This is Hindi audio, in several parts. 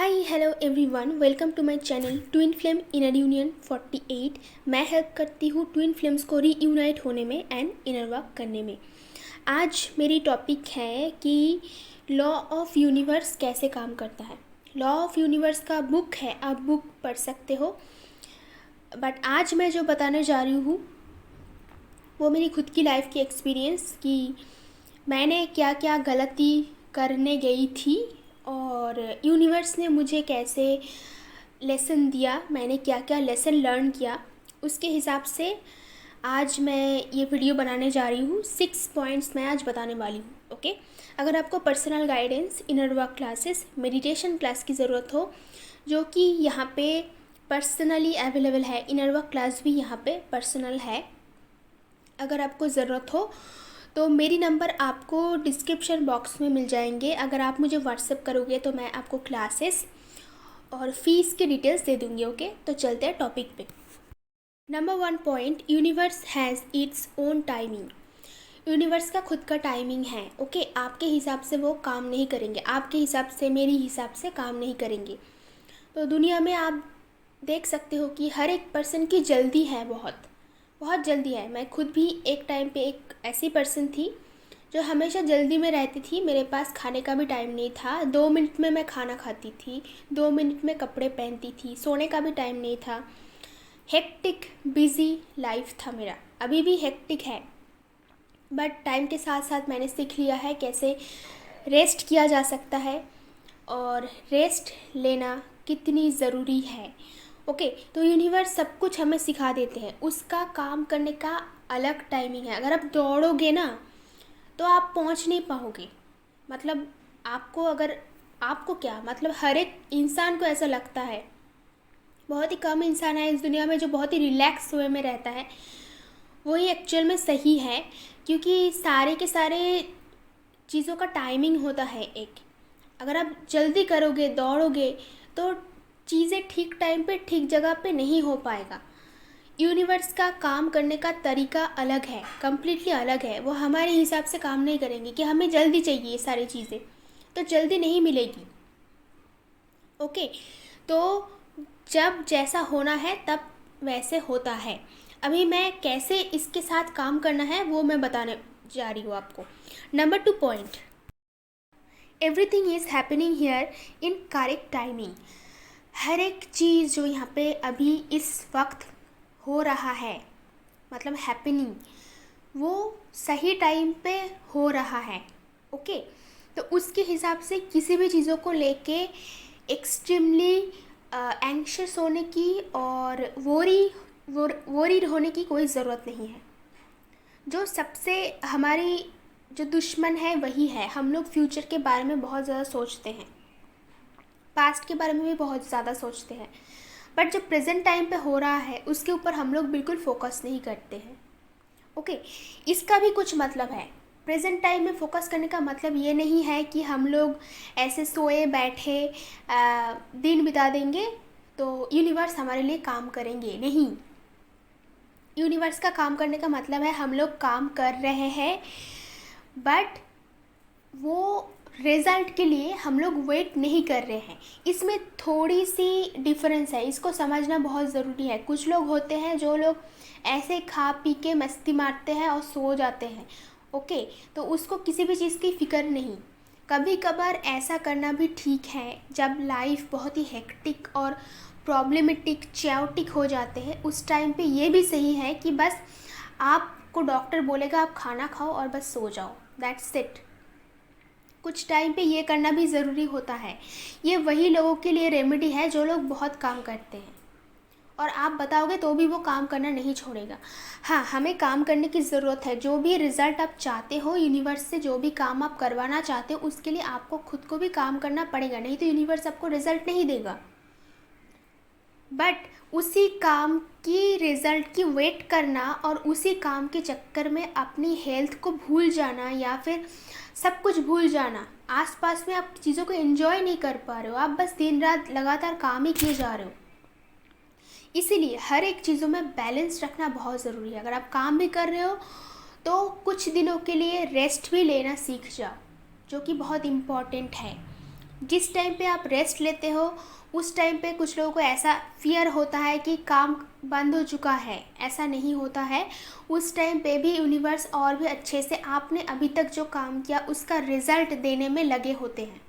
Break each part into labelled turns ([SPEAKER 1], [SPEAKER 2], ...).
[SPEAKER 1] Hi hello everyone, welcome to my channel twin flame inner union 48। मैं हेल्प करती हूँ ट्विन फ्लेम्स को रीयूनाइट होने में एंड इनर वर्क करने में। आज मेरी टॉपिक है कि लॉ ऑफ यूनिवर्स कैसे काम करता है। लॉ ऑफ यूनिवर्स का बुक है, आप बुक पढ़ सकते हो, बट आज मैं जो बताने जा रही हूँ वो मेरी खुद की लाइफ की एक्सपीरियंस कि मैंने क्या क्या गलती करने गई थी और यूनिवर्स ने मुझे कैसे लेसन दिया, मैंने क्या क्या लेसन लर्न किया, उसके हिसाब से आज मैं ये वीडियो बनाने जा रही हूँ। 6 पॉइंट्स मैं आज बताने वाली हूँ। ओके, अगर आपको personal guidance, inner work classes, meditation class की ज़रूरत हो जो कि यहाँ पे पर्सनली अवेलेबल है, इनर वर्क क्लास भी यहाँ पे पर्सनल है, अगर आपको ज़रूरत हो तो मेरी नंबर आपको डिस्क्रिप्शन बॉक्स में मिल जाएंगे। अगर आप मुझे व्हाट्सएप करोगे तो मैं आपको क्लासेस और फीस के डिटेल्स दे दूँगी। ओके, तो चलते हैं टॉपिक पे। Number 1 point, universe has its own timing. Universe का खुद का टाइमिंग है। ओके, आपके हिसाब से वो काम नहीं करेंगे, आपके हिसाब से, मेरी हिसाब से काम नहीं करेंगे। तो दुनिया में आप देख सकते हो कि हर एक पर्सन की जल्दी है, बहुत बहुत जल्दी है। मैं खुद भी एक टाइम पे एक ऐसी पर्सन थी जो हमेशा जल्दी में रहती थी। मेरे पास खाने का भी टाइम नहीं था, 2 मिनट में मैं खाना खाती थी, 2 मिनट में कपड़े पहनती थी, सोने का भी टाइम नहीं था। हेक्टिक बिज़ी लाइफ था मेरा, अभी भी हेक्टिक है, बट टाइम के साथ साथ मैंने सीख लिया है कैसे रेस्ट किया जा सकता है और रेस्ट लेना कितनी ज़रूरी है। ओके, तो यूनिवर्स सब कुछ हमें सिखा देते हैं, उसका काम करने का अलग टाइमिंग है। अगर आप दौड़ोगे ना तो आप पहुंच नहीं पाओगे। मतलब आपको क्या मतलब, हर एक इंसान को ऐसा लगता है, बहुत ही कम इंसान है इस दुनिया में जो बहुत ही रिलैक्स वे में रहता है। वही एक्चुअल में सही है, क्योंकि सारे के सारे चीज़ों का टाइमिंग होता है एक। अगर आप जल्दी करोगे, दौड़ोगे, तो चीज़ें ठीक टाइम पे ठीक जगह पे नहीं हो पाएगा। यूनिवर्स का काम करने का तरीका अलग है, कम्प्लीटली अलग है। वो हमारे हिसाब से काम नहीं करेंगे कि हमें जल्दी चाहिए ये सारी चीज़ें, तो जल्दी नहीं मिलेगी। ओके, तो जब जैसा होना है तब वैसे होता है। अभी मैं कैसे इसके साथ काम करना है वो मैं बताने जा रही हूँ आपको। Number 2 point, everything is happening here in correct timing. हर एक चीज़ जो यहाँ पे अभी इस वक्त हो रहा है, मतलब हैपनिंग, वो सही टाइम पे हो रहा है। ओके, तो उसके हिसाब से किसी भी चीज़ों को लेके एक्सट्रीमली एंग्शियस होने की और वरीड होने की कोई ज़रूरत नहीं है। जो सबसे हमारी जो दुश्मन है वही है, हम लोग फ्यूचर के बारे में बहुत ज़्यादा सोचते हैं, पास्ट के बारे में भी बहुत ज़्यादा सोचते हैं, बट जो प्रेजेंट टाइम पे हो रहा है उसके ऊपर हम लोग बिल्कुल फोकस नहीं करते हैं। ओके, इसका भी कुछ मतलब है। प्रेजेंट टाइम में फोकस करने का मतलब ये नहीं है कि हम लोग ऐसे सोए बैठे दिन बिता देंगे तो यूनिवर्स हमारे लिए काम करेंगे, नहीं। यूनिवर्स का काम करने का मतलब है हम लोग काम कर रहे हैं, बट वो रिज़ल्ट के लिए हम लोग वेट नहीं कर रहे हैं। इसमें थोड़ी सी डिफरेंस है, इसको समझना बहुत ज़रूरी है। कुछ लोग होते हैं जो लोग ऐसे खा पी के मस्ती मारते हैं और सो जाते हैं। ओके, तो उसको किसी भी चीज़ की फ़िक्र नहीं। कभी कभार ऐसा करना भी ठीक है, जब लाइफ बहुत ही हेक्टिक और प्रॉब्लमेटिक, चैओटिक हो जाते हैं, उस टाइम पे ये भी सही है कि बस आपको डॉक्टर बोलेगा आप खाना खाओ और बस सो जाओ, दैट्स इट। कुछ टाइम पे ये करना भी ज़रूरी होता है। ये वही लोगों के लिए रेमेडी है जो लोग बहुत काम करते हैं, और आप बताओगे तो भी वो काम करना नहीं छोड़ेगा। हाँ, हमें काम करने की ज़रूरत है। जो भी रिज़ल्ट आप चाहते हो यूनिवर्स से, जो भी काम आप करवाना चाहते हो, उसके लिए आपको खुद को भी काम करना पड़ेगा, नहीं तो यूनिवर्स आपको रिज़ल्ट नहीं देगा। बट उसी काम की रिज़ल्ट की वेट करना और उसी काम के चक्कर में अपनी हेल्थ को भूल जाना या फिर सब कुछ भूल जाना, आसपास में आप चीज़ों को एंजॉय नहीं कर पा रहे हो, आप बस दिन रात लगातार काम ही किए जा रहे हो। इसीलिए हर एक चीज़ों में बैलेंस रखना बहुत ज़रूरी है। अगर आप काम भी कर रहे हो तो कुछ दिनों के लिए रेस्ट भी लेना सीख जाओ, जो कि बहुत इम्पॉर्टेंट है। जिस टाइम पे आप रेस्ट लेते हो उस टाइम पे कुछ लोगों को ऐसा फियर होता है कि काम बंद हो चुका है, ऐसा नहीं होता है। उस टाइम पे भी यूनिवर्स और भी अच्छे से आपने अभी तक जो काम किया उसका रिज़ल्ट देने में लगे होते हैं।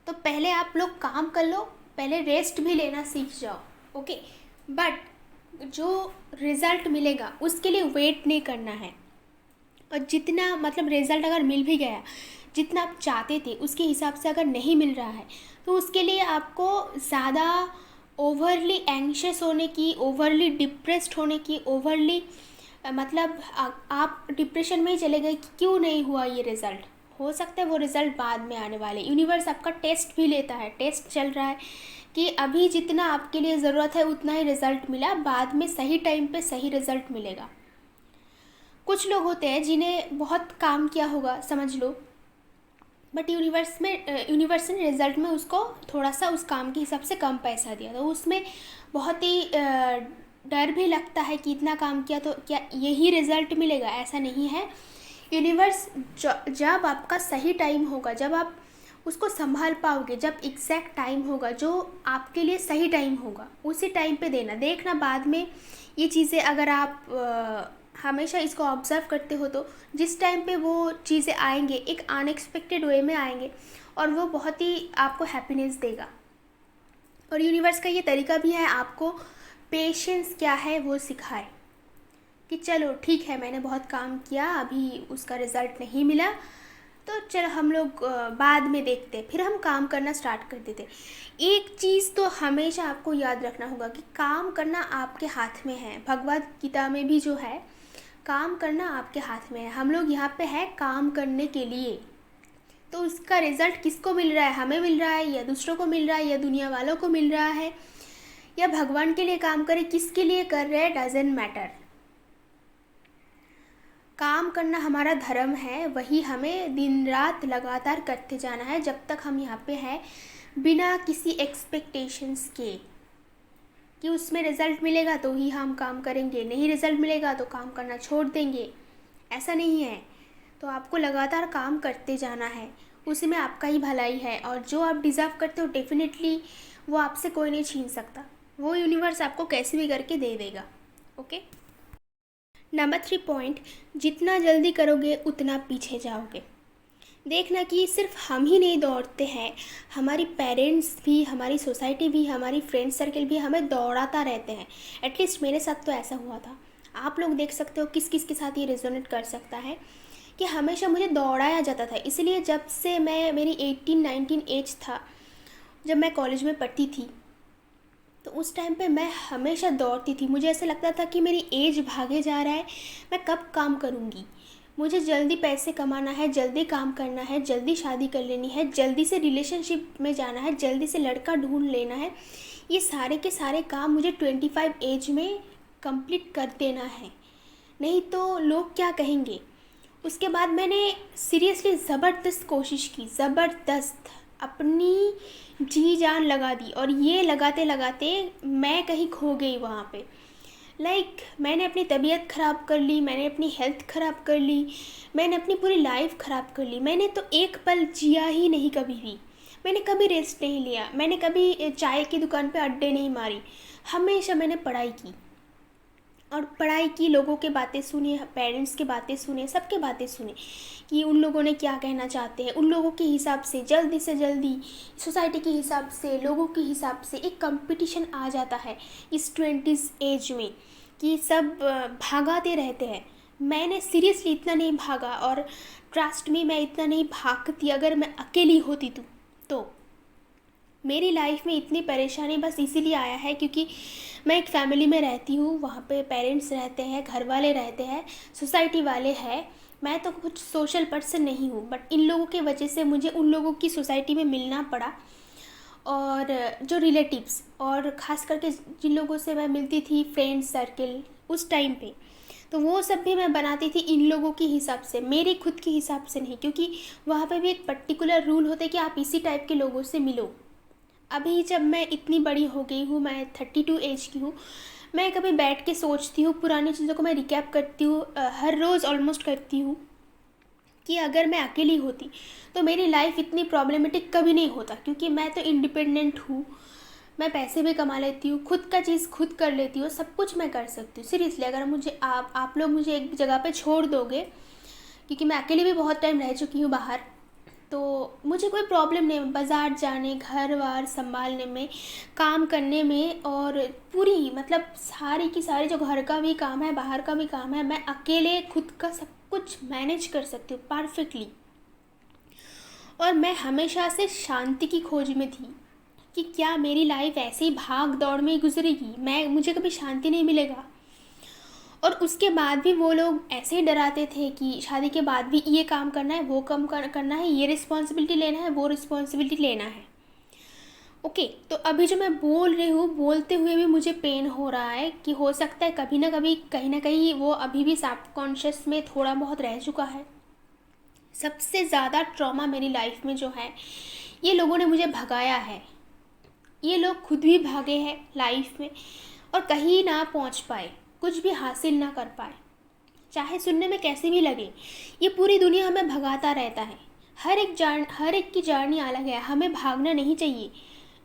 [SPEAKER 1] तो पहले आप लोग काम कर लो, पहले रेस्ट भी लेना सीख जाओ, ओके। बट जो रिज़ल्ट मिलेगा उसके लिए वेट नहीं करना है। और जितना मतलब रिज़ल्ट अगर मिल भी गया, जितना आप चाहते थे उसके हिसाब से अगर नहीं मिल रहा है, तो उसके लिए आपको ज़्यादा ओवरली एंग्शियस होने की, ओवरली डिप्रेस्ड होने की, ओवरली मतलब आप डिप्रेशन में ही चले गए कि क्यों नहीं हुआ ये रिज़ल्ट। हो सकता है वो रिज़ल्ट बाद में आने वाले। यूनिवर्स आपका टेस्ट भी लेता है, टेस्ट चल रहा है कि अभी जितना आपके लिए ज़रूरत है उतना ही रिज़ल्ट मिला, बाद में सही टाइम पे सही रिज़ल्ट मिलेगा। कुछ लोग होते हैं जिन्हें बहुत काम किया होगा समझ लो, बट यूनिवर्स ने रिज़ल्ट में उसको थोड़ा सा उस काम के हिसाब से कम पैसा दिया, तो उसमें बहुत ही डर भी लगता है कि इतना काम किया तो क्या यही रिज़ल्ट मिलेगा, ऐसा नहीं है। यूनिवर्स जब आपका सही टाइम होगा, जब आप उसको संभाल पाओगे, जब एग्जैक्ट टाइम होगा जो आपके लिए सही टाइम होगा, उसी टाइम पे देना। देखना बाद में ये चीज़ें अगर आप हमेशा इसको ऑब्ज़र्व करते हो तो जिस टाइम पे वो चीज़ें आएंगे एक अनएक्सपेक्टेड वे में आएंगे और वो बहुत ही आपको हैप्पीनेस देगा। और यूनिवर्स का ये तरीका भी है आपको पेशेंस क्या है वो सिखाए कि चलो ठीक है, मैंने बहुत काम किया, अभी उसका रिज़ल्ट नहीं मिला, तो चलो हम लोग बाद में देखते, फिर हम काम करना स्टार्ट कर देते। एक चीज़ तो हमेशा आपको याद रखना होगा कि काम करना आपके हाथ में है। भगवद गीता में भी जो है, काम करना आपके हाथ में है। हम लोग यहाँ पे है काम करने के लिए। तो उसका रिज़ल्ट किसको मिल रहा है, हमें मिल रहा है या दूसरों को मिल रहा है या दुनिया वालों को मिल रहा है या भगवान के लिए काम करें, किसके लिए कर रहे हैं, डजेंट मैटर। काम करना हमारा धर्म है, वही हमें दिन रात लगातार करते जाना है जब तक हम यहाँ पे हैं, बिना किसी एक्सपेक्टेशंस के कि उसमें रिज़ल्ट मिलेगा तो ही हम काम करेंगे, नहीं रिज़ल्ट मिलेगा तो काम करना छोड़ देंगे, ऐसा नहीं है। तो आपको लगातार काम करते जाना है, उसी में आपका ही भलाई है। और जो आप डिज़र्व करते हो डेफिनेटली वो आपसे कोई नहीं छीन सकता, वो यूनिवर्स आपको कैसे भी करके दे देगा, ओके। नंबर 3 पॉइंट, जितना जल्दी करोगे उतना पीछे जाओगे। देखना कि सिर्फ हम ही नहीं दौड़ते हैं, हमारी पेरेंट्स भी, हमारी सोसाइटी भी, हमारी फ्रेंड सर्कल भी हमें दौड़ाता रहते हैं। एटलीस्ट मेरे साथ तो ऐसा हुआ था। आप लोग देख सकते हो किस किस के साथ ये रेजोनेट कर सकता है कि हमेशा मुझे दौड़ाया जाता था। इसलिए जब से मेरी 18-19 एज था, जब मैं कॉलेज में पढ़ती थी, तो उस टाइम पे मैं हमेशा दौड़ती थी। मुझे ऐसा लगता था कि मेरी एज भागे जा रहा है, मैं कब काम करूँगी, मुझे जल्दी पैसे कमाना है, जल्दी काम करना है, जल्दी शादी कर लेनी है, जल्दी से रिलेशनशिप में जाना है, जल्दी से लड़का ढूंढ लेना है। ये सारे के सारे काम मुझे 25 एज में कंप्लीट कर देना है, नहीं तो लोग क्या कहेंगे। उसके बाद मैंने सीरियसली ज़बरदस्त कोशिश की, ज़बरदस्त अपनी जी जान लगा दी, और ये लगाते लगाते मैं कहीं खो गई वहाँ पे। मैंने अपनी तबीयत ख़राब कर ली, मैंने अपनी हेल्थ ख़राब कर ली, मैंने अपनी पूरी लाइफ ख़राब कर ली। मैंने तो एक पल जिया ही नहीं कभी भी, मैंने कभी रेस्ट नहीं लिया, मैंने कभी चाय की दुकान पे अड्डे नहीं मारी। हमेशा मैंने पढ़ाई की, और पढ़ाई की, लोगों के बातें सुनी, पेरेंट्स की बातें सुने, सबके बातें सुने कि उन लोगों ने क्या कहना चाहते हैं। उन लोगों के हिसाब से जल्दी से जल्दी, सोसाइटी के हिसाब से, लोगों के हिसाब से एक कंपटीशन आ जाता है इस 20s एज में कि सब भागाते रहते हैं। मैंने सीरियसली इतना नहीं भागा, और ट्रस्ट में मैं इतना नहीं भागती अगर मैं अकेली होती तो मेरी लाइफ में इतनी परेशानी बस इसीलिए आया है क्योंकि मैं एक फ़ैमिली में रहती हूँ, वहाँ पे पेरेंट्स रहते हैं, घर वाले रहते हैं, सोसाइटी वाले हैं। मैं तो कुछ सोशल पर्सन नहीं हूँ, बट इन लोगों की वजह से मुझे उन लोगों की सोसाइटी में मिलना पड़ा। और जो रिलेटिव्स और ख़ास करके जिन लोगों से मैं मिलती थी, फ्रेंड सर्कल उस टाइम पे, तो वो सब भी मैं बनाती थी इन लोगों के हिसाब से, मेरे खुद के हिसाब से नहीं, क्योंकि वहाँ पे भी एक पर्टिकुलर रूल होता है कि आप इसी टाइप के लोगों से मिलो। अभी जब मैं इतनी बड़ी हो गई हूँ, मैं 32 एज की हूँ, मैं कभी बैठ के सोचती हूँ, पुरानी चीज़ों को मैं रिकैप करती हूँ, हर रोज़ ऑलमोस्ट करती हूँ कि अगर मैं अकेली होती तो मेरी लाइफ इतनी प्रॉब्लमेटिक कभी नहीं होता, क्योंकि मैं तो इंडिपेंडेंट हूँ। मैं पैसे भी कमा लेती हूँ, खुद का चीज़ खुद कर लेती हूँ, सब कुछ मैं कर सकती हूँ। सीरियसली, अगर मुझे आप लोग मुझे एक जगह पे छोड़ दोगे, क्योंकि मैं अकेली भी बहुत टाइम रह चुकी हूँ बाहर, तो मुझे कोई प्रॉब्लम नहीं है बाज़ार जाने, घर वार संभालने में, काम करने में, और पूरी मतलब सारी की सारी जो घर का भी काम है, बाहर का भी काम है, मैं अकेले खुद का सब कुछ मैनेज कर सकती हूँ परफेक्टली। और मैं हमेशा से शांति की खोज में थी कि क्या मेरी लाइफ ऐसे ही भाग दौड़ में ही गुजरेगी, मुझे कभी शांति नहीं मिलेगा। और उसके बाद भी वो लोग ऐसे ही डराते थे कि शादी के बाद भी ये काम करना है, वो काम करना है, ये रिस्पॉन्सिबिलिटी लेना है, वो रिस्पॉन्सिबिलिटी लेना है। ओके, तो अभी जो मैं बोल रही हूँ, बोलते हुए भी मुझे पेन हो रहा है कि हो सकता है कभी ना कभी कहीं ना कहीं वो अभी भी सबकॉन्शियस में थोड़ा बहुत रह चुका है। सबसे ज़्यादा ट्रॉमा मेरी लाइफ में जो है, ये लोगों ने मुझे भगाया है। ये लोग खुद भी भागे हैं लाइफ में और कहीं ना पहुंच पाए, कुछ भी हासिल ना कर पाए, चाहे सुनने में कैसे भी लगे। ये पूरी दुनिया हमें भगाता रहता है। हर एक की जर्नी अलग है। हमें भागना नहीं चाहिए,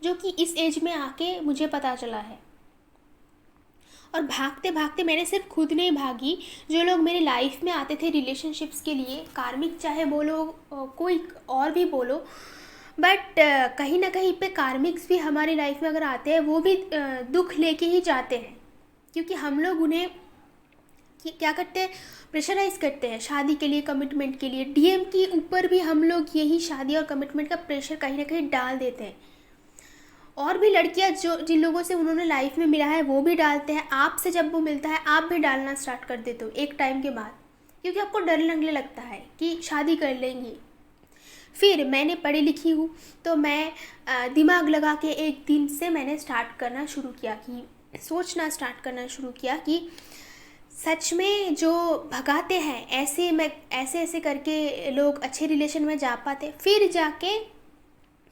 [SPEAKER 1] जो कि इस एज में आके मुझे पता चला है। और भागते भागते मैंने सिर्फ खुद नहीं भागी, जो लोग मेरी लाइफ में आते थे रिलेशनशिप्स के लिए, कार्मिक चाहे बोलो कोई और भी बोलो, बट कहीं ना कहीं पे कार्मिक्स भी हमारी लाइफ में अगर आते हैं, वो भी दुख लेके ही जाते हैं, क्योंकि हम लोग उन्हें क्या करते हैं, प्रेशराइज करते हैं शादी के लिए, कमिटमेंट के लिए। डीएम के ऊपर भी हम लोग यही शादी और कमिटमेंट का प्रेशर कहीं ना कहीं डाल देते हैं। और भी लड़कियां जो जिन लोगों से उन्होंने लाइफ में मिला है वो भी डालते हैं। आपसे जब वो मिलता है आप भी डालना स्टार्ट कर देते हो एक टाइम के बाद, क्योंकि आपको डर लगने लगता है कि शादी कर लेंगी। फिर मैंने पढ़ी लिखी हूँ, तो मैं दिमाग लगा के एक दिन से मैंने स्टार्ट करना शुरू किया, कि सोचना स्टार्ट करना शुरू किया कि सच में जो भगाते हैं ऐसे ऐसे करके लोग अच्छे रिलेशन में जा पाते। फिर जाके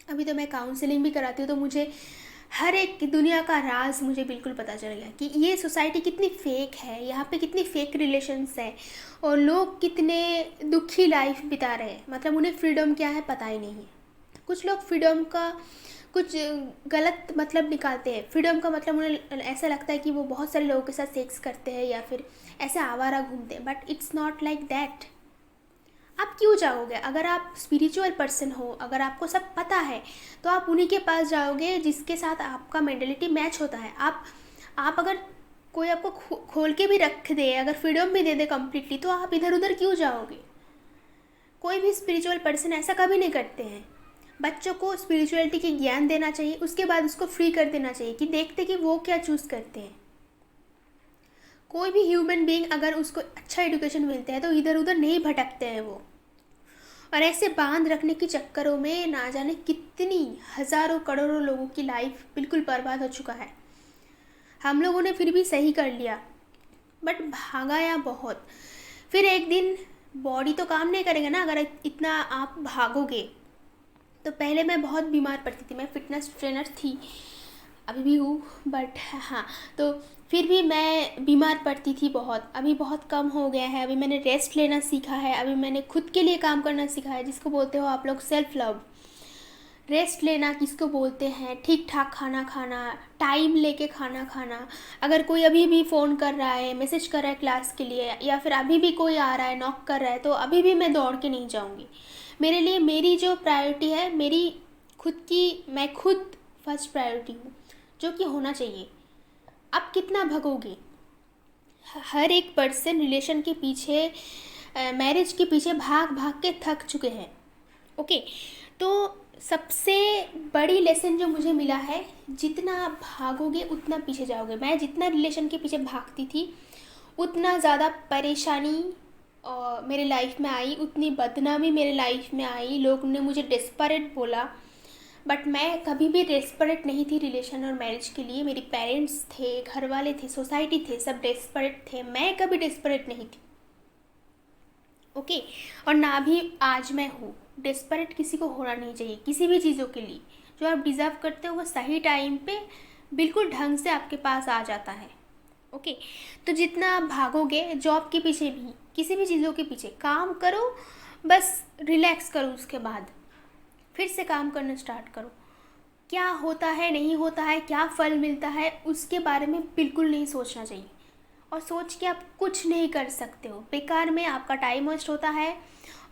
[SPEAKER 1] अभी तो मैं काउंसलिंग भी कराती हूँ, तो मुझे हर एक दुनिया का राज मुझे बिल्कुल पता चल गया कि ये सोसाइटी कितनी फेक है, यहाँ पे कितनी फेक रिलेशंस है, और लोग कितने दुखी लाइफ बिता रहे हैं। मतलब उन्हें फ्रीडम क्या है पता ही नहीं है। कुछ लोग फ्रीडम का कुछ गलत मतलब निकालते हैं। फ्रीडम का मतलब उन्हें ऐसा लगता है कि वो बहुत सारे लोगों के साथ सेक्स करते हैं या फिर ऐसे आवारा घूमते हैं, but it's not like that. आप क्यों जाओगे? अगर आप स्पिरिचुअल पर्सन हो, अगर आपको सब पता है, तो आप उन्हीं के पास जाओगे जिसके साथ आपका मेंटलिटी मैच होता है। आप अगर कोई आपको खोल के भी रख दे, अगर फ्रीडम भी दे दे कम्प्लीटली, तो आप इधर उधर क्यों जाओगे? कोई भी स्पिरिचुअल पर्सन ऐसा कभी नहीं करते हैं। बच्चों को स्पिरिचुअलिटी की ज्ञान देना चाहिए, उसके बाद उसको फ्री कर देना चाहिए कि देखते कि वो क्या चूज़ करते हैं। कोई भी ह्यूमन बीइंग अगर उसको अच्छा एजुकेशन मिलता है तो इधर उधर नहीं भटकते हैं वो। और ऐसे बांध रखने के चक्करों में ना जाने कितनी हज़ारों करोड़ों लोगों की लाइफ बिल्कुल बर्बाद हो चुका है। हम लोगों ने फिर भी सही कर लिया, बट भागाया बहुत। फिर एक दिन बॉडी तो काम नहीं करेगा ना अगर इतना आप भागोगे। तो पहले मैं बहुत बीमार पड़ती थी, मैं फिटनेस ट्रेनर थी, अभी भी हूँ, बट हाँ, तो फिर भी मैं बीमार पड़ती थी बहुत। अभी बहुत कम हो गया है। अभी मैंने रेस्ट लेना सीखा है, अभी मैंने खुद के लिए काम करना सीखा है, जिसको बोलते हो आप लोग सेल्फ लव। रेस्ट लेना किसको बोलते हैं, ठीक ठाक खाना खाना, टाइम लेके खाना खाना। अगर कोई अभी भी फ़ोन कर रहा है, मैसेज कर रहा है क्लास के लिए, या फिर अभी भी कोई आ रहा है नॉक कर रहा है, तो अभी भी मैं दौड़ के नहीं जाऊँगी। मेरे लिए मेरी जो प्रायोरिटी है, मेरी खुद की, मैं खुद फर्स्ट प्रायोरिटी हूँ, जो कि होना चाहिए। आप कितना भगोगे? हर एक पर्सन रिलेशन के पीछे, मैरिज के पीछे भाग भाग के थक चुके हैं। ओके, तो सबसे बड़ी लेसन जो मुझे मिला है, जितना आप भागोगे उतना पीछे जाओगे। मैं जितना रिलेशन के पीछे भागती थी, उतना ज़्यादा परेशानी मेरे लाइफ में आई, उतनी बदनामी मेरे लाइफ में आई। लोग ने मुझे डेस्परेट बोला, बट मैं कभी भी डेस्परेट नहीं थी रिलेशन और मैरिज के लिए। मेरे पेरेंट्स थे, घर वाले थे, सोसाइटी थे, सब डेस्परेट थे, मैं कभी डेस्परेट नहीं थी। ओके, और ना भी आज मैं हूँ। डेस्परेट किसी को होना नहीं चाहिए किसी भी चीज़ों के लिए। जो आप डिज़र्व करते हो वो सही टाइम पे बिल्कुल ढंग से आपके पास आ जाता है। ओके, तो जितना आप भागोगे जॉब के पीछे भी, किसी भी चीज़ों के पीछे, काम करो, बस रिलैक्स करो, उसके बाद फिर से काम करना स्टार्ट करो। क्या होता है, नहीं होता है, क्या फल मिलता है, उसके बारे में बिल्कुल नहीं सोचना चाहिए। और सोच के आप कुछ नहीं कर सकते हो, बेकार में आपका टाइम वेस्ट होता है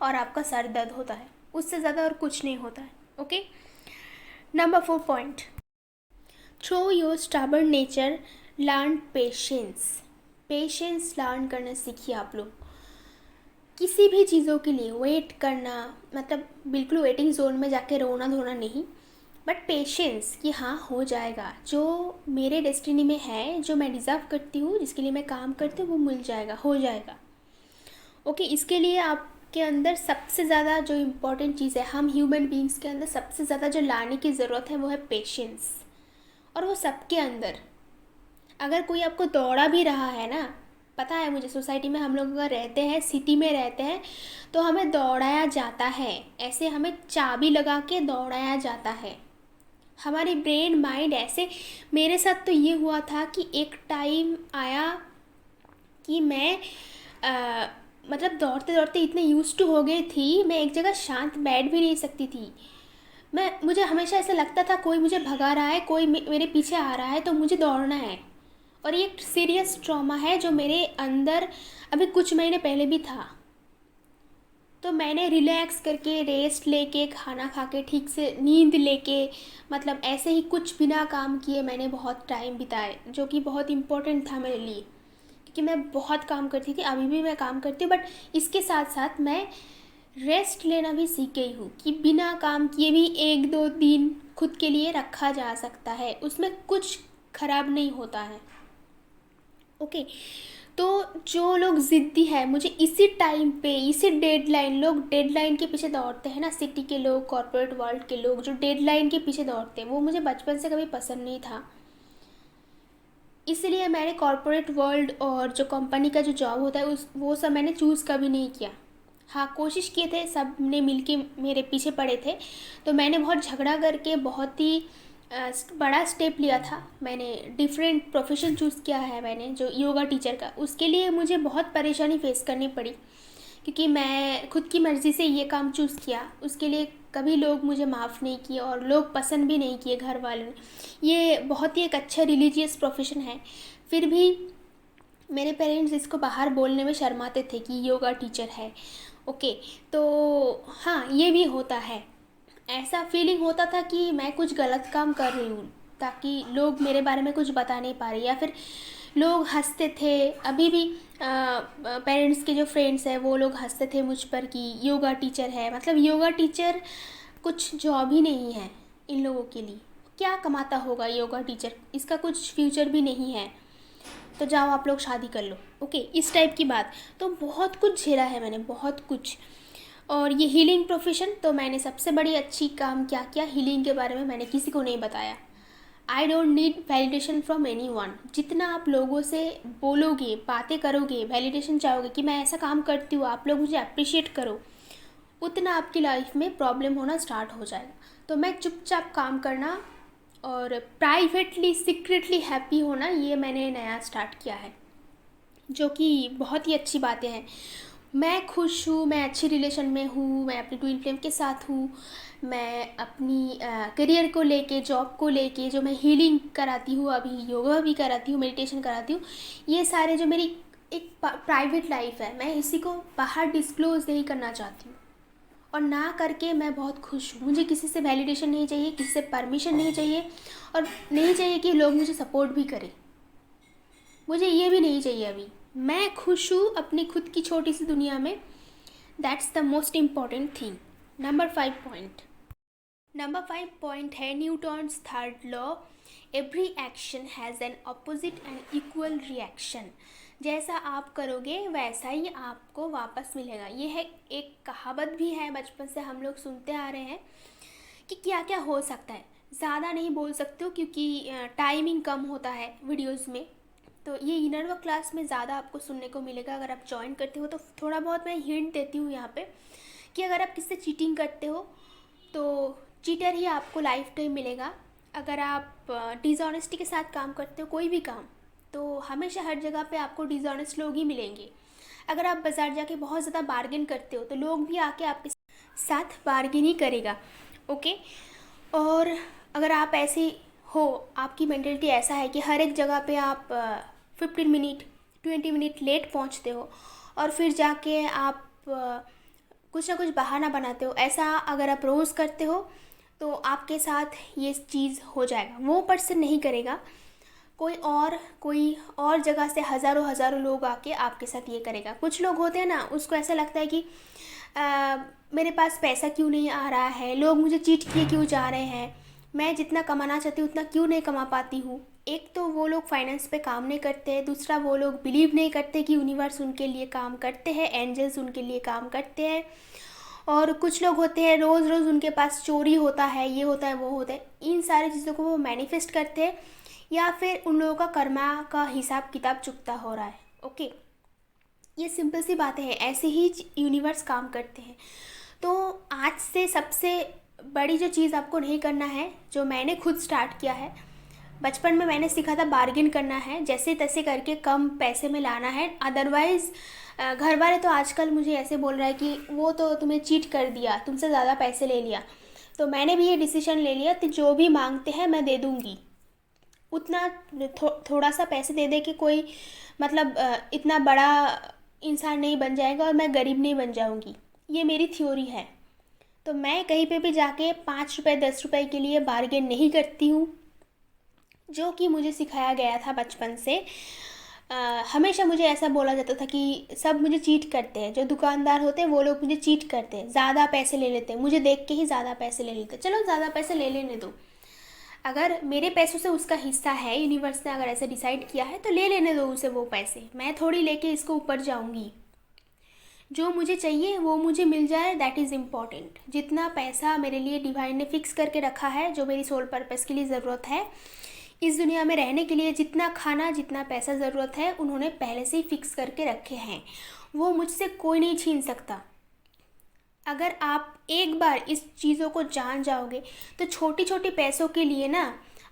[SPEAKER 1] और आपका सर दर्द होता है, उससे ज़्यादा और कुछ नहीं होता है। Okay, number 4 point, throw your stubborn nature, learn patience. Patience learn करना सीखिए आप लोग। किसी भी चीज़ों के लिए वेट करना, मतलब बिल्कुल वेटिंग जोन में जाके रोना धोना नहीं, बट पेशेंस कि हाँ हो जाएगा, जो मेरे डेस्टिनी में है, जो मैं डिज़र्व करती हूँ, जिसके लिए मैं काम करती हूँ, वो मिल जाएगा, हो जाएगा। ओके, इसके लिए आपके अंदर सबसे ज़्यादा जो इम्पोर्टेंट चीज़ है, हम ह्यूमन बीइंग्स के अंदर सबसे ज़्यादा जो लाने की ज़रूरत है वो है पेशेंस। और वो सबके अंदर। अगर कोई आपको दौड़ा भी रहा है ना, पता है मुझे, सोसाइटी में हम लोग अगर रहते हैं, सिटी में रहते हैं, तो हमें दौड़ाया जाता है, ऐसे हमें चाबी लगा के दौड़ाया जाता है, हमारी ब्रेन माइंड ऐसे। मेरे साथ तो ये हुआ था कि एक टाइम आया कि मैं मतलब दौड़ते दौड़ते इतने यूज्ड टू हो गई थी, मैं एक जगह शांत बैठ भी नहीं सकती थी। मुझे हमेशा ऐसा लगता था कोई मुझे भगा रहा है, कोई मेरे पीछे आ रहा है, तो मुझे दौड़ना है। और ये एक सीरियस ट्रॉमा है जो मेरे अंदर अभी कुछ महीने पहले भी था। तो मैंने रिलैक्स करके, रेस्ट लेके, खाना खा के, ठीक से नींद लेके, मतलब ऐसे ही कुछ बिना काम किए मैंने बहुत टाइम बिताए, जो कि बहुत इम्पोर्टेंट था मेरे लिए, क्योंकि मैं बहुत काम करती थी, अभी भी मैं काम करती हूँ, बट इसके साथ साथ मैं रेस्ट लेना भी सीख गई हूँ कि बिना काम किए भी 1-2 दिन खुद के लिए रखा जा सकता है, उसमें कुछ ख़राब नहीं होता है। ओके, तो जो लोग ज़िद्दी है, मुझे इसी टाइम पे, इसी डेडलाइन, लोग डेडलाइन के पीछे दौड़ते हैं ना, सिटी के लोग, कॉर्पोरेट वर्ल्ड के लोग जो डेडलाइन के पीछे दौड़ते हैं, वो मुझे बचपन से कभी पसंद नहीं था। इसलिए मैंने कॉर्पोरेट वर्ल्ड और जो कंपनी का जो जॉब होता है वो सब मैंने चूज़ कभी नहीं किया। हाँ, कोशिश किए थे, सब ने मिल के मेरे पीछे पड़े थे, तो मैंने बहुत झगड़ा करके बहुत ही बड़ा स्टेप लिया था। मैंने डिफरेंट प्रोफेशन चूज़ किया है, मैंने जो योगा टीचर का, उसके लिए मुझे बहुत परेशानी फेस करनी पड़ी, क्योंकि मैं खुद की मर्ज़ी से ये काम चूज़ किया। उसके लिए कभी लोग मुझे माफ़ नहीं किए और लोग पसंद भी नहीं किए, घर वालों ने। ये बहुत ही एक अच्छा रिलीजियस प्रोफेशन है, फिर भी मेरे पेरेंट्स इसको बाहर बोलने में शर्माते थे कि योगा टीचर है। ओके, तो हाँ, ये भी होता है। ऐसा फीलिंग होता था कि मैं कुछ गलत काम कर रही हूँ, ताकि लोग मेरे बारे में कुछ बता नहीं पा रहे, या फिर लोग हंसते थे। अभी भी पेरेंट्स के जो फ्रेंड्स हैं वो लोग हंसते थे मुझ पर कि योगा टीचर है, मतलब योगा टीचर कुछ जॉब ही नहीं है इन लोगों के लिए, क्या कमाता होगा योगा टीचर, इसका कुछ फ्यूचर भी नहीं है, तो जाओ आप लोग शादी कर लो। ओके, इस टाइप की बात। तो बहुत कुछ झेला है मैंने, बहुत कुछ। और ये हीलिंग प्रोफेशन, तो मैंने सबसे बड़ी अच्छी काम क्या किया, हीलिंग के बारे में मैंने किसी को नहीं बताया। I don't need validation from any one. जितना आप लोगों से बोलोगे, बातें करोगे, वैलिडेशन चाहोगे कि मैं ऐसा काम करती हूँ, आप लोग मुझे अप्रिशिएट करो, उतना आपकी लाइफ में प्रॉब्लम होना स्टार्ट हो जाएगा। तो मैं चुपचाप काम करना और प्राइवेटली, सीक्रेटली हैप्पी होना, ये मैंने नया स्टार्ट किया है, जो कि बहुत ही अच्छी बातें हैं। मैं खुश हूँ, मैं अच्छी रिलेशन में हूँ, मैं अपनी ट्विन फ्लेम के साथ हूँ, मैं अपनी करियर को लेके, जॉब को लेके, जो मैं हीलिंग कराती हूँ, अभी योगा भी कराती हूँ, मेडिटेशन कराती हूँ, ये सारे जो मेरी एक प्राइवेट लाइफ है, मैं इसी को बाहर डिस्क्लोज़ नहीं करना चाहती हूँ। और ना करके मैं बहुत खुश हूँ। मुझे किसी से वैलिडेशन नहीं चाहिए, किसी से परमिशन नहीं चाहिए, और नहीं चाहिए कि लोग मुझे सपोर्ट भी करें, मुझे ये भी नहीं चाहिए अभी। मैं खुश हूँ अपनी खुद की छोटी सी दुनिया में, that's the most important thing. Number 5 point, number 5 point है Newton's third law, every action has an opposite and equal reaction. जैसा आप करोगे वैसा ही आपको वापस मिलेगा। ये है, एक कहावत भी है, बचपन से हम लोग सुनते आ रहे हैं कि क्या क्या हो सकता है। ज़्यादा नहीं बोल सकते हो क्योंकि टाइमिंग कम होता है वीडियोज़ में, तो ये इनर वर्क क्लास में ज़्यादा आपको सुनने को मिलेगा। अगर आप ज्वाइन करते हो तो थोड़ा बहुत मैं हिंट देती हूँ यहाँ पे कि अगर आप किससे चीटिंग करते हो तो चीटर ही आपको लाइफ टाइम मिलेगा। अगर आप डिसऑनेस्टी के साथ काम करते हो कोई भी काम, तो हमेशा हर जगह पे आपको डिसऑनेस्ट लोग ही मिलेंगे। अगर आप बाज़ार जाके बहुत ज़्यादा बार्गेन करते हो तो लोग भी आके आपके साथ बार्गेन ही करेगा। ओके। और अगर आप ऐसे हो, आपकी मेंटेलिटी ऐसा है कि हर एक जगह पे आप 15 मिनट 20 मिनट लेट पहुंचते हो और फिर जाके आप कुछ ना कुछ बहाना बनाते हो, ऐसा अगर आप रोज़ करते हो तो आपके साथ ये चीज़ हो जाएगा। वो पर्सन नहीं करेगा, कोई और जगह से हज़ारों हज़ारों लोग आके आपके साथ ये करेगा। कुछ लोग होते हैं ना, उसको ऐसा लगता है कि मेरे पास पैसा क्यों नहीं आ रहा है, लोग मुझे चीट किए क्यों जा रहे हैं, मैं जितना कमाना चाहती हूँ उतना क्यों नहीं कमा पाती हूँ। एक तो वो लोग फाइनेंस पे काम नहीं करते हैं, दूसरा वो लोग बिलीव नहीं करते कि यूनिवर्स उनके लिए काम करते हैं, एंजल्स उनके लिए काम करते हैं। और कुछ लोग होते हैं रोज़ रोज़ उनके पास चोरी होता है, ये होता है वो होता है, इन सारी चीज़ों को वो मैनिफेस्ट करते हैं या फिर उन लोगों का कर्मा का हिसाब किताब चुकता हो रहा है। ओके, ये सिंपल सी बातें हैं, ऐसे ही यूनिवर्स काम करते हैं। तो आज से सबसे बड़ी जो चीज़ आपको नहीं करना है, जो मैंने खुद स्टार्ट किया है, बचपन में मैंने सीखा था बार्गेन करना है, जैसे तैसे करके कम पैसे में लाना है। अदरवाइज़ घर वाले तो आजकल मुझे ऐसे बोल रहा है कि वो तो तुम्हें चीट कर दिया, तुमसे ज़्यादा पैसे ले लिया। तो मैंने भी ये डिसीजन ले लिया कि जो भी मांगते हैं मैं दे दूँगी, उतना थोड़ा सा पैसे दे दे के कोई मतलब इतना बड़ा इंसान नहीं बन जाएगा और मैं गरीब नहीं बन जाऊँगी। ये मेरी थ्योरी है। तो मैं कहीं पे भी जाके 5 रुपए 10 रुपए के लिए बार्गेन नहीं करती हूँ, जो कि मुझे सिखाया गया था बचपन से। हमेशा मुझे ऐसा बोला जाता था कि सब मुझे चीट करते हैं, जो दुकानदार होते हैं वो लोग मुझे चीट करते हैं, ज़्यादा पैसे ले लेते हैं, मुझे देख के ही ज़्यादा पैसे ले लेते हैं। चलो ज़्यादा पैसे ले लेने दो, अगर मेरे पैसों से उसका हिस्सा है, यूनिवर्स ने अगर ऐसे डिसाइड किया है तो ले लेने दो उसे वो पैसे, मैं थोड़ी लेके इसको ऊपर जाऊंगी। जो मुझे चाहिए वो मुझे मिल जाए, दैट इज़ इम्पॉर्टेंट। जितना पैसा मेरे लिए डिवाइन ने फिक्स करके रखा है, जो मेरी सोल पर्पस के लिए ज़रूरत है, इस दुनिया में रहने के लिए जितना खाना जितना पैसा ज़रूरत है, उन्होंने पहले से ही फिक्स करके रखे हैं, वो मुझसे कोई नहीं छीन सकता। अगर आप एक बार इस चीज़ों को जान जाओगे तो छोटी छोटी पैसों के लिए ना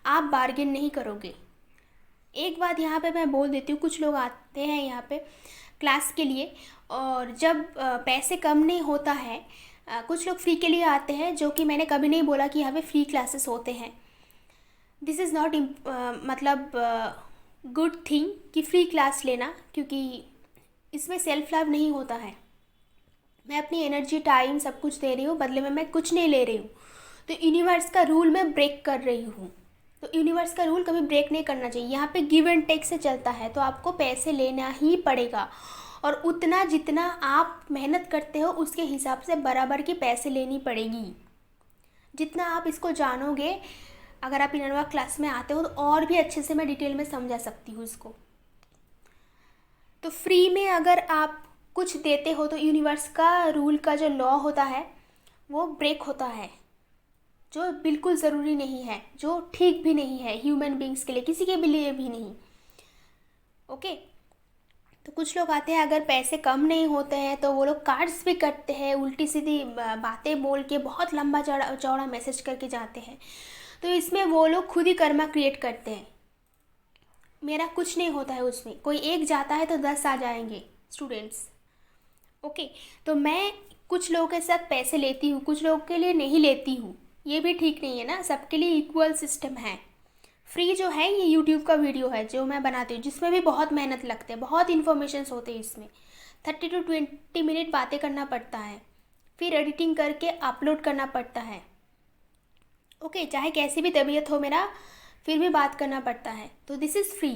[SPEAKER 1] आप बार्गेन नहीं करोगे। एक बात यहाँ पे मैं बोल देती हूँ, कुछ लोग आते हैं यहाँ पे क्लास के लिए और जब पैसे कम नहीं होता है, कुछ लोग फ्री के लिए आते हैं, जो कि मैंने कभी नहीं बोला कि यहाँ पे फ्री क्लासेस होते हैं। दिस इज़ नॉट मतलब गुड थिंग कि फ्री क्लास लेना, क्योंकि इसमें सेल्फ लव नहीं होता है। मैं अपनी एनर्जी टाइम सब कुछ दे रही हूँ, बदले में मैं कुछ नहीं ले रही हूँ, तो यूनिवर्स का रूल मैं ब्रेक कर रही हूँ। तो यूनिवर्स का रूल कभी ब्रेक नहीं करना चाहिए, यहाँ पे गिव एंड टेक से चलता है, तो आपको पैसे लेना ही पड़ेगा और उतना जितना आप मेहनत करते हो उसके हिसाब से बराबर की पैसे लेनी पड़ेगी। जितना आप इसको जानोगे, अगर आप इनरवा क्लास में आते हो तो और भी अच्छे से मैं डिटेल में समझा सकती हूँ इसको। तो फ्री में अगर आप कुछ देते हो तो यूनिवर्स का रूल का जो लॉ होता है वो ब्रेक होता है, जो बिल्कुल ज़रूरी नहीं है, जो ठीक भी नहीं है ह्यूमन बींग्स के लिए, किसी के लिए भी नहीं। ओके। तो कुछ लोग आते हैं, अगर पैसे कम नहीं होते हैं तो वो लोग कार्ड्स भी करते हैं, उल्टी सीधी बातें बोल के बहुत लंबा चौड़ा मैसेज करके जाते हैं। तो इसमें वो लोग खुद ही कर्मा क्रिएट करते हैं, मेरा कुछ नहीं होता है उसमें। कोई एक जाता है तो 10 आ जाएंगे स्टूडेंट्स। ओके। तो मैं कुछ लोगों के साथ पैसे लेती हूँ, कुछ लोगों के लिए नहीं लेती हूँ, ये भी ठीक नहीं है ना, सबके लिए इक्वल सिस्टम है। फ्री जो है ये यूट्यूब का वीडियो है जो मैं बनाती हूँ, जिसमें भी बहुत मेहनत लगते हैं, बहुत इन्फॉर्मेशंस होते हैं इसमें, 30 to 20 मिनट बातें करना पड़ता है, फिर एडिटिंग करके अपलोड करना पड़ता है। ओके, चाहे कैसी भी तबीयत हो मेरा, फिर भी बात करना पड़ता है। तो दिस इज़ फ्री।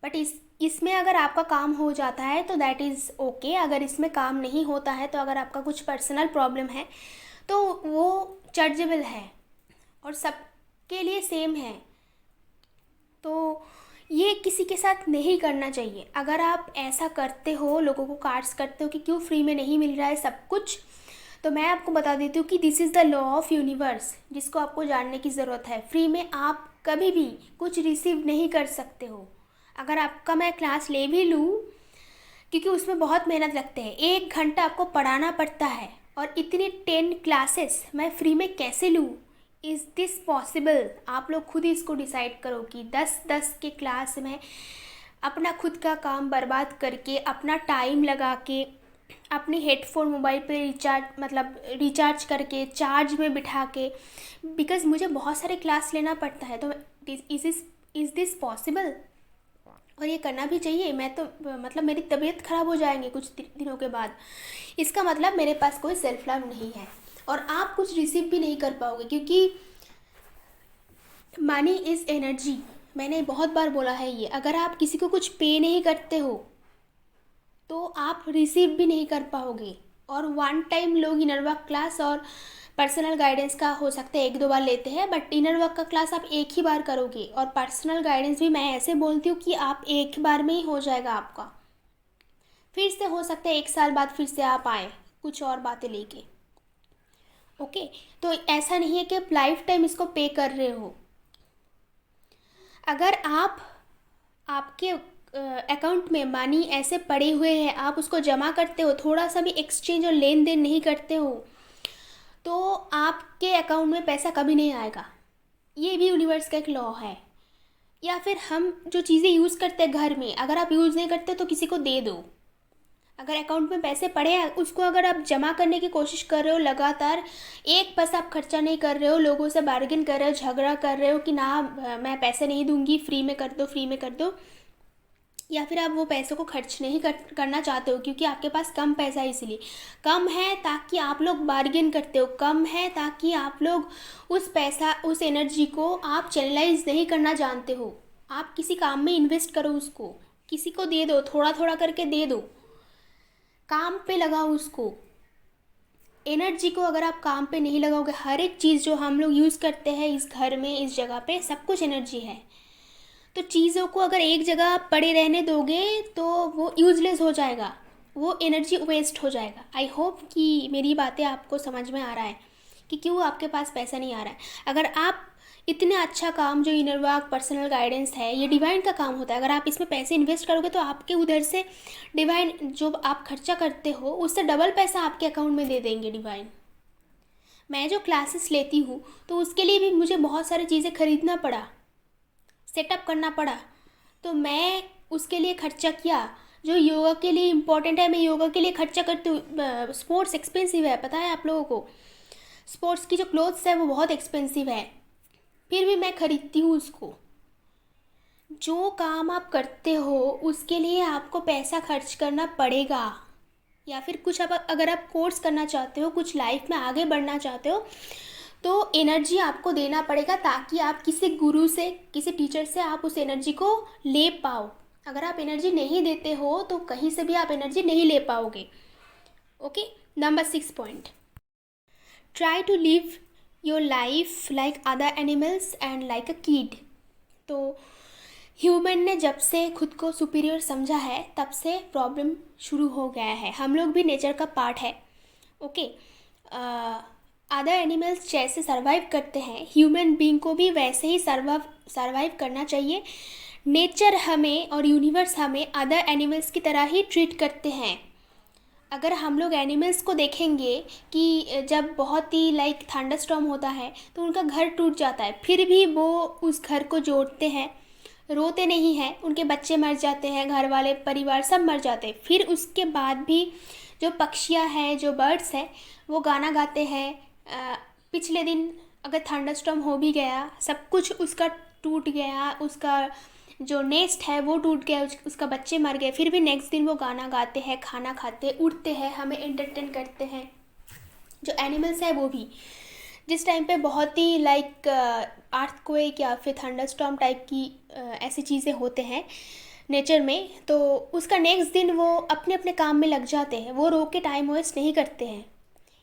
[SPEAKER 1] बट इसमें अगर आपका काम हो जाता है तो दैट इज़ ओके। अगर इसमें काम नहीं होता है, तो अगर आपका कुछ पर्सनल प्रॉब्लम है तो वो जजेबल है और सबके लिए सेम है। तो ये किसी के साथ नहीं करना चाहिए। अगर आप ऐसा करते हो, लोगों को कार्ड्स करते हो कि क्यों फ्री में नहीं मिल रहा है सब कुछ, तो मैं आपको बता देती हूँ कि this is the law of universe, जिसको आपको जानने की ज़रूरत है। फ्री में आप कभी भी कुछ रिसीव नहीं कर सकते हो। अगर आपका मैं क्लास ले भी लूँ, क्योंकि उसमें बहुत मेहनत लगते हैं, 1 घंटा आपको पढ़ाना पड़ता है, और इतनी 10 क्लासेस मैं फ्री में कैसे लूँ? Is this possible? आप लोग खुद ही इसको डिसाइड करो कि 10-10 के क्लास में अपना खुद का काम बर्बाद करके, अपना टाइम लगा के, अपने हेडफोन मोबाइल पे रिचार्ज करके, चार्ज में बिठा के, बिकॉज़ मुझे बहुत सारे क्लास लेना पड़ता है, तो इज़ दिस पॉसिबल? और ये करना भी चाहिए। मैं तो मेरी तबीयत ख़राब हो जाएंगे कुछ दिनों के बाद। इसका मतलब मेरे पास कोई सेल्फ लव नहीं है और आप कुछ रिसीव भी नहीं कर पाओगे, क्योंकि मनी इज़ एनर्जी। मैंने बहुत बार बोला है ये। अगर आप किसी को कुछ पे नहीं करते हो तो आप रिसीव भी नहीं कर पाओगे। और वन टाइम लोग इनर वर्क क्लास और पर्सनल गाइडेंस का हो सकता है 1-2 बार लेते हैं, बट इनर वर्क का क्लास आप एक ही बार करोगे। और पर्सनल गाइडेंस भी मैं ऐसे बोलती हूँ कि आप एक बार में ही हो जाएगा आपका। फिर से हो सकता है 1 साल बाद फिर से आप आए कुछ और बातें लेके। ओके, तो ऐसा नहीं है कि आप लाइफ टाइम इसको पे कर रहे हो। अगर आपके अकाउंट में मनी ऐसे पड़े हुए हैं, आप उसको जमा करते हो, थोड़ा सा भी एक्सचेंज और लेन देन नहीं करते हो, तो आपके अकाउंट में पैसा कभी नहीं आएगा। ये भी यूनिवर्स का एक लॉ है। या फिर हम जो चीज़ें यूज़ करते हैं घर में, अगर आप यूज़ नहीं करते तो किसी को दे दो। अगर अकाउंट में पैसे पड़े हैं, उसको अगर आप जमा करने की कोशिश कर रहे हो लगातार, एक पैसा आप खर्चा नहीं कर रहे हो, लोगों से बार्गेन कर रहे हो, झगड़ा कर रहे हो कि ना मैं पैसे नहीं दूंगी, फ्री में कर दो, फ्री में कर दो, या फिर आप वो पैसों को खर्च नहीं करना चाहते हो क्योंकि आपके पास कम पैसा है, इसलिए कम है ताकि आप लोग बार्गेन करते हो, कम है ताकि आप लोग उस एनर्जी को आप चैनलाइज नहीं करना जानते हो। आप किसी काम में इन्वेस्ट करो, उसको किसी को दे दो, थोड़ा थोड़ा करके दे दो, काम पे लगाओ उसको। एनर्जी को अगर आप काम पे नहीं लगाओगे, हर एक चीज़ जो हम लोग यूज़ करते हैं इस घर में, इस जगह पे, सब कुछ एनर्जी है। तो चीज़ों को अगर एक जगह पड़े रहने दोगे तो वो यूज़लेस हो जाएगा, वो एनर्जी वेस्ट हो जाएगा। आई होप कि मेरी बातें आपको समझ में आ रहा है कि क्यों आपके पास पैसा नहीं आ रहा है। अगर आप इतने अच्छा काम जो इनर वर्क, पर्सनल गाइडेंस है, ये डिवाइन का काम होता है, अगर आप इसमें पैसे इन्वेस्ट करोगे तो आपके उधर से डिवाइन जो आप खर्चा करते हो उससे डबल पैसा आपके अकाउंट में दे देंगे डिवाइन। मैं जो क्लासेस लेती हूँ तो उसके लिए भी मुझे बहुत सारी चीज़ें खरीदना पड़ा, सेटअप करना पड़ा, तो मैं उसके लिए खर्चा किया। जो योगा के लिए इम्पोर्टेंट है, मैं योगा के लिए खर्चा करती हूँ। स्पोर्ट्स एक्सपेंसिव है, पता है आप लोगों को। स्पोर्ट्स की जो क्लोथ्स है वो बहुत एक्सपेंसिव है, फिर भी मैं खरीदती हूँ उसको। जो काम आप करते हो उसके लिए आपको पैसा खर्च करना पड़ेगा। या फिर कुछ अगर आप कोर्स करना चाहते हो, कुछ लाइफ में आगे बढ़ना चाहते हो, तो एनर्जी आपको देना पड़ेगा ताकि आप किसी गुरु से, किसी टीचर से आप उस एनर्जी को ले पाओ। अगर आप एनर्जी नहीं देते हो तो कहीं से भी आप एनर्जी नहीं ले पाओगे। Okay, number 6 point, try to live your life like other animals and like a kid. तो ह्यूमन ने जब से खुद को सुपीरियर समझा है तब से प्रॉब्लम शुरू हो गया है। हम लोग भी नेचर का पार्ट है। ओके, अदर एनिमल्स जैसे सर्वाइव करते हैं, ह्यूमन बीइंग को भी वैसे ही सर्वाइव करना चाहिए। नेचर हमें और यूनिवर्स हमें अदर एनिमल्स की तरह ही ट्रीट करते हैं। अगर हम लोग एनिमल्स को देखेंगे कि जब बहुत ही लाइक थंडरस्टॉर्म होता है तो उनका घर टूट जाता है, फिर भी वो उस घर को जोड़ते हैं, रोते नहीं हैं। उनके बच्चे मर जाते हैं, घर वाले, परिवार सब मर जाते हैं, फिर उसके बाद भी जो पक्षियाँ हैं, जो बर्ड्स हैं, वो गाना गाते हैं। पिछले दिन अगर थंडरस्टॉर्म हो भी गया, सब कुछ उसका टूट गया, उसका जो नेस्ट है वो टूट गया, उसका बच्चे मर गए, फिर भी नेक्स्ट दिन वो गाना गाते हैं, खाना खाते, उड़ते हैं, हमें एंटरटेन करते हैं। जो एनिमल्स है वो भी जिस टाइम पे बहुत ही लाइक अर्थक्वेक या फिर थंडरस्टॉर्म टाइप की ऐसी चीज़ें होते हैं नेचर में, तो उसका नेक्स्ट दिन वो अपने अपने काम में लग जाते हैं, वो रो के टाइम वेस्ट नहीं करते हैं।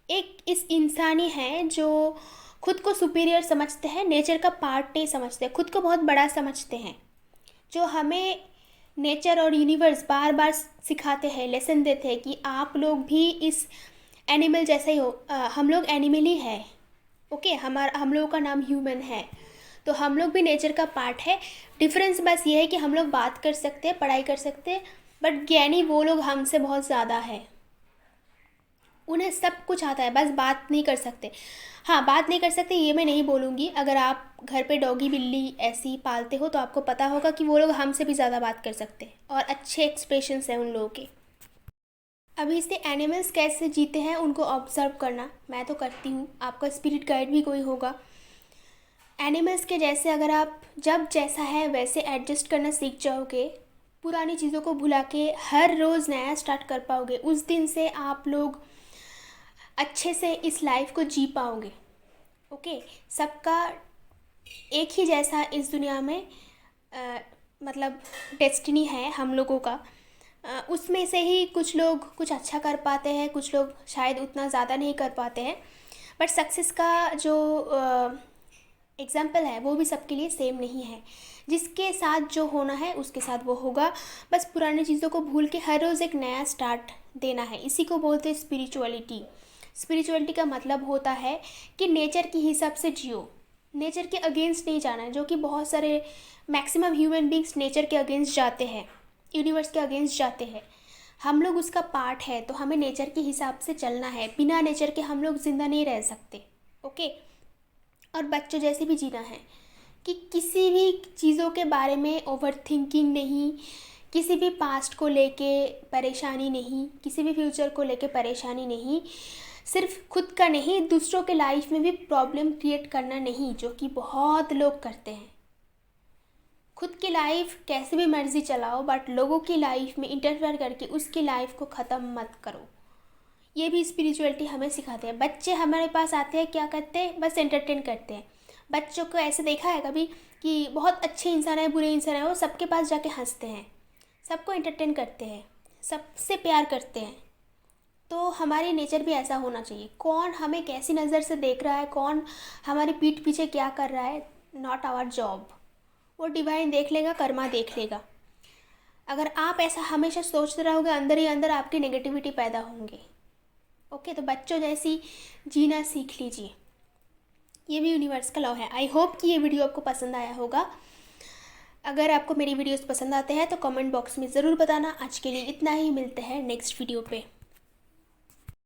[SPEAKER 1] एक इस इंसानी है जो खुद को सुपीरियर समझते हैं, नेचर का पार्ट नहीं समझते, खुद को बहुत बड़ा समझते हैं। जो हमें नेचर और यूनिवर्स बार बार सिखाते हैं, लेसन देते हैं कि आप लोग भी इस एनिमल जैसे ही हो। हम लोग एनिमल ही है। ओके, हम लोगों का नाम ह्यूमन है, तो हम लोग भी नेचर का पार्ट है। डिफरेंस बस ये है कि हम लोग बात कर सकते हैं, पढ़ाई कर सकते हैं, बट ज्ञानी वो लोग हमसे बहुत ज़्यादा है। उन्हें सब कुछ आता है, बस बात नहीं कर सकते। हाँ, बात नहीं कर सकते ये मैं नहीं बोलूँगी। अगर आप घर पे डॉगी बिल्ली ऐसी पालते हो तो आपको पता होगा कि वो लोग हमसे भी ज़्यादा बात कर सकते हैं और अच्छे एक्सप्रेशंस हैं उन लोगों के। अभी से एनिमल्स कैसे जीते हैं उनको ऑब्ज़र्व करना मैं तो करती हूँ। आपका स्पिरिट गाइड भी कोई होगा। एनिमल्स के जैसे अगर आप जब जैसा है वैसे एडजस्ट करना सीख जाओगे, पुरानी चीज़ों को भुला के हर रोज़ नया स्टार्ट कर पाओगे, उस दिन से आप लोग अच्छे से इस लाइफ को जी पाओगे। ओके, सबका एक ही जैसा इस दुनिया में मतलब डेस्टिनी है हम लोगों का। उसमें से ही कुछ लोग कुछ अच्छा कर पाते हैं, कुछ लोग शायद उतना ज़्यादा नहीं कर पाते हैं। बट सक्सेस का जो एग्ज़ाम्पल है वो भी सबके लिए सेम नहीं है। जिसके साथ जो होना है उसके साथ वो होगा। बस पुरानी चीज़ों को भूल के हर रोज़ एक नया स्टार्ट देना है। इसी को बोलते हैं स्पिरिचुअलिटी। स्पिरिचुअलिटी का मतलब होता है कि नेचर के हिसाब से जियो, नेचर के अगेंस्ट नहीं जाना है, जो कि बहुत सारे मैक्सिमम ह्यूमन बींग्स नेचर के अगेंस्ट जाते हैं, यूनिवर्स के अगेंस्ट जाते हैं। हम लोग उसका पार्ट है तो हमें नेचर के हिसाब से चलना है। बिना नेचर के हम लोग ज़िंदा नहीं रह सकते। ओके, और बच्चों जैसे भी जीना है कि किसी भी चीज़ों के बारे में ओवर थिंकिंग नहीं, किसी भी पास्ट को लेके परेशानी नहीं, किसी भी फ्यूचर को लेके परेशानी नहीं। सिर्फ खुद का नहीं, दूसरों के लाइफ में भी प्रॉब्लम क्रिएट करना नहीं, जो कि बहुत लोग करते हैं। खुद की लाइफ कैसे भी मर्जी चलाओ बट लोगों की लाइफ में इंटरफेयर करके उसकी लाइफ को ख़त्म मत करो। ये भी स्पिरिचुअलिटी हमें सिखाते हैं। बच्चे हमारे पास आते हैं, क्या करते हैं, बस एंटरटेन करते हैं। बच्चों को ऐसे देखा है कभी कि बहुत अच्छे इंसान है, बुरे इंसान है, वो सबके पास जाके हंसते हैं, सबको एंटरटेन करते हैं, सबसे प्यार करते हैं। तो हमारी नेचर भी ऐसा होना चाहिए। कौन हमें कैसी नज़र से देख रहा है, कौन हमारी पीठ पीछे क्या कर रहा है, नॉट आवर जॉब। वो डिवाइन देख लेगा, कर्मा देख लेगा। अगर आप ऐसा हमेशा सोचते रहोगे, अंदर ही अंदर आपकी नेगेटिविटी पैदा होंगे। ओके, तो बच्चों जैसी जीना सीख लीजिए। ये भी यूनिवर्स का लॉ है। आई होप कि ये वीडियो आपको पसंद आया होगा। अगर आपको मेरी वीडियोस पसंद आते हैं तो कमेंट बॉक्स में ज़रूर बताना। आज के लिए इतना ही, मिलते हैं नेक्स्ट वीडियो पे।